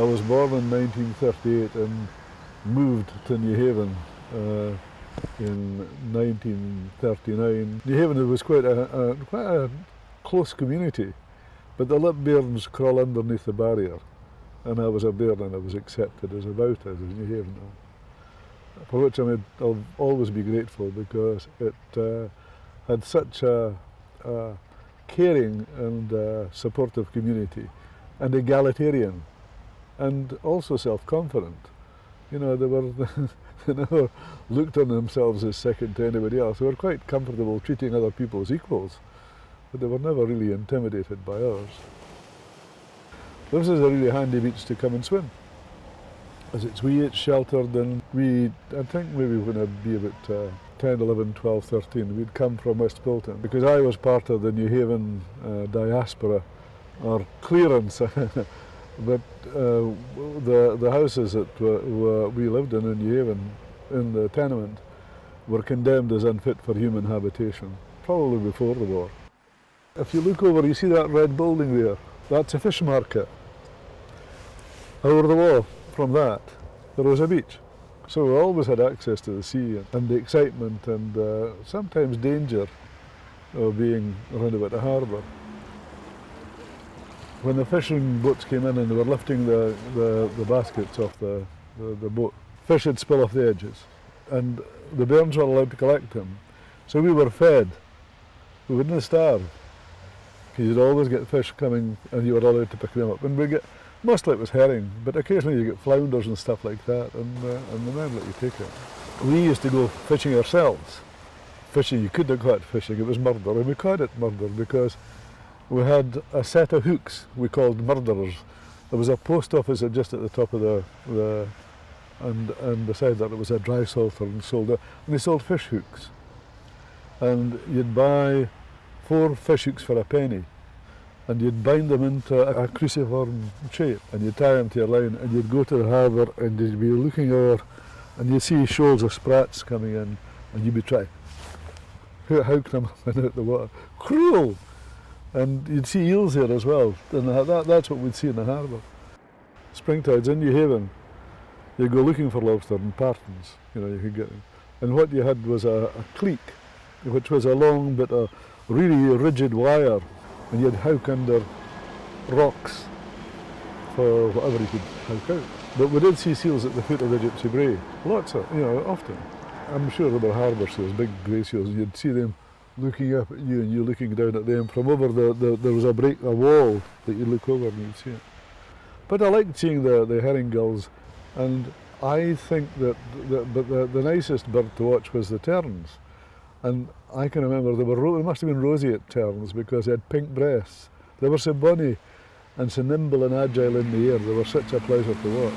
I was born in 1938 and moved to New Haven in 1939. New Haven was quite a close community, but the lip bairns crawl underneath the barrier, and I was a bairn and I was accepted as about as New Haven, for which I'll always be grateful, because it had such a caring and supportive community, and egalitarian, and also self-confident. You know, they never looked on themselves as second to anybody else. They were quite comfortable treating other people as equals, but they were never really intimidated by ours. This is a really handy beach to come and swim, as it's wee, it's sheltered, and I think maybe when I'd be about 10, 11, 12, 13, we'd come from West Pilton, because I was part of the New Haven diaspora, or clearance. But the houses that we lived in New Haven, in the tenement, were condemned as unfit for human habitation, probably before the war. If you look over, you see that red building there, that's a fish market. Over the wall from that, there was a beach. So we always had access to the sea and the excitement and sometimes danger of being around about the harbour. When the fishing boats came in and they were lifting the baskets off the boat, fish would spill off the edges, and the bairns were allowed to collect them. So we were fed. We wouldn't starve, because you'd always get fish coming and you were allowed to pick them up. And mostly it was herring, but occasionally you get flounders and stuff like that, and the men let you take it. We used to go fishing ourselves. Fishing, you couldn't have caught fishing, it was murder, and we called it murder because we had a set of hooks we called murderers. There was a post office just at the top of and beside that there was a dry salter, and they sold fish hooks. And you'd buy 4 fish hooks for a penny, and you'd bind them into a cruciform shape, and you'd tie them to your line, and you'd go to the harbour, and you'd be looking over, and you'd see shoals of sprats coming in, and you'd be trying to hook them up and out the water. Cruel! And you'd see eels there as well, and that's what we'd see in the harbour. Spring tides in New Haven, you'd go looking for lobster in Partons, you know, you could get them. And what you had was a cleek, which was a long bit of really rigid wire, and you'd hook under rocks for whatever you could hook out. But we did see seals at the foot of the Gypsy Brae, lots of, you know, often. I'm sure there were harbour seals, big grey seals, and you'd see them looking up at you and you looking down at them. From over there was a wall that you'd look over and you'd see it. But I liked seeing the herring gulls, and I think that the nicest bird to watch was the terns. And I can remember they must have been roseate terns, because they had pink breasts. They were so bonny and so nimble and agile in the air. They were such a pleasure to watch.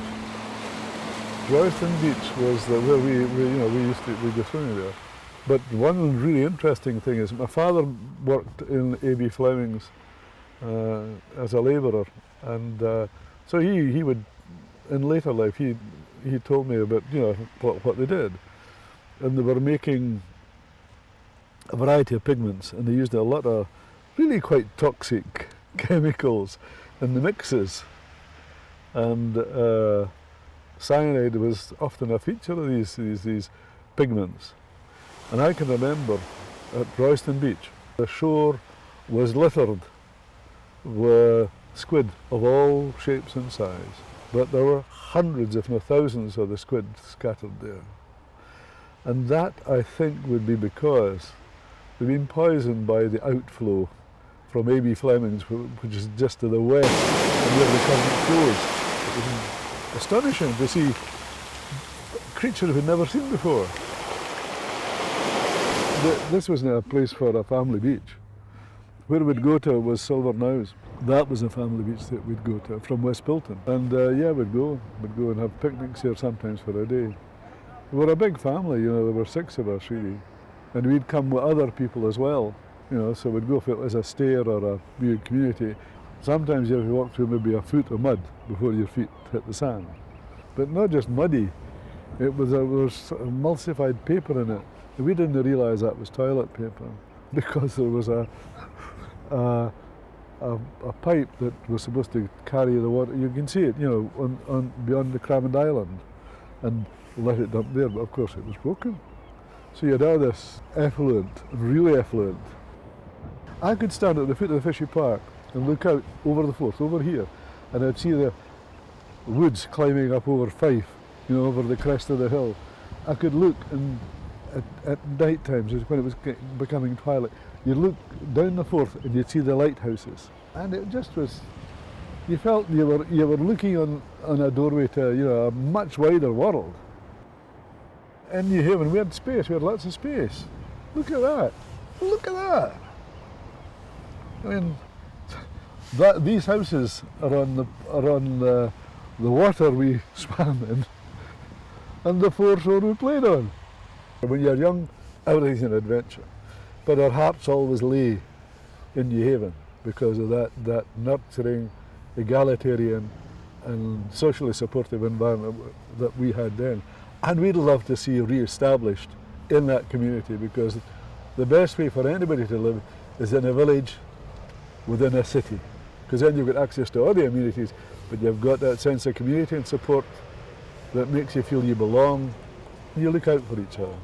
Royston Beach was where we'd go swimming there. But one really interesting thing is my father worked in A.B. Fleming's as a labourer, and so he would, in later life, he told me about, you know, what they did, and they were making a variety of pigments, and they used a lot of really quite toxic chemicals in the mixes, and cyanide was often a feature of these pigments. And I can remember at Royston Beach, the shore was littered with squid of all shapes and size, but there were hundreds, if not thousands, of the squid scattered there. And that, I think, would be because they've been poisoned by the outflow from A.B. Fleming's, which is just to the west and where the current flows. It was astonishing to see creatures we'd never seen before. This was a place for a family beach. Where we'd go to was Silver Knowes. That was a family beach that we'd go to from West Pilton. And yeah, we'd go and have picnics here sometimes for a day. We were a big family, you know, there were 6 of us really. And we'd come with other people as well, you know, so we'd go if it was a stair or a weird community. Sometimes you walk through maybe a foot of mud before your feet hit the sand. But not just muddy, there was emulsified paper in it. We didn't realise that was toilet paper, because there was a a pipe that was supposed to carry the water. You can see it, you know, on beyond the Cramond Island, and let it dump there. But of course, it was broken. So you'd have this effluent, really effluent. I could stand at the foot of the Fishy Park and look out over the Forth, over here, and I'd see the woods climbing up over Fife, you know, over the crest of the hill. I could look, and at night times, when it was becoming twilight, you'd look down the Forth and you'd see the lighthouses, and it just was. You felt you were looking on a doorway to, you know, a much wider world. In New Haven, we had space. We had lots of space. Look at that! Look at that! I mean, these houses are on the water we swam in, and the foreshore we played on. When you're young, everything's an adventure, but our hearts always lay in New Haven because of that nurturing, egalitarian, and socially supportive environment that we had then. And we'd love to see re-established in that community, because the best way for anybody to live is in a village within a city, because then you've got access to all the amenities, but you've got that sense of community and support that makes you feel you belong, and you look out for each other.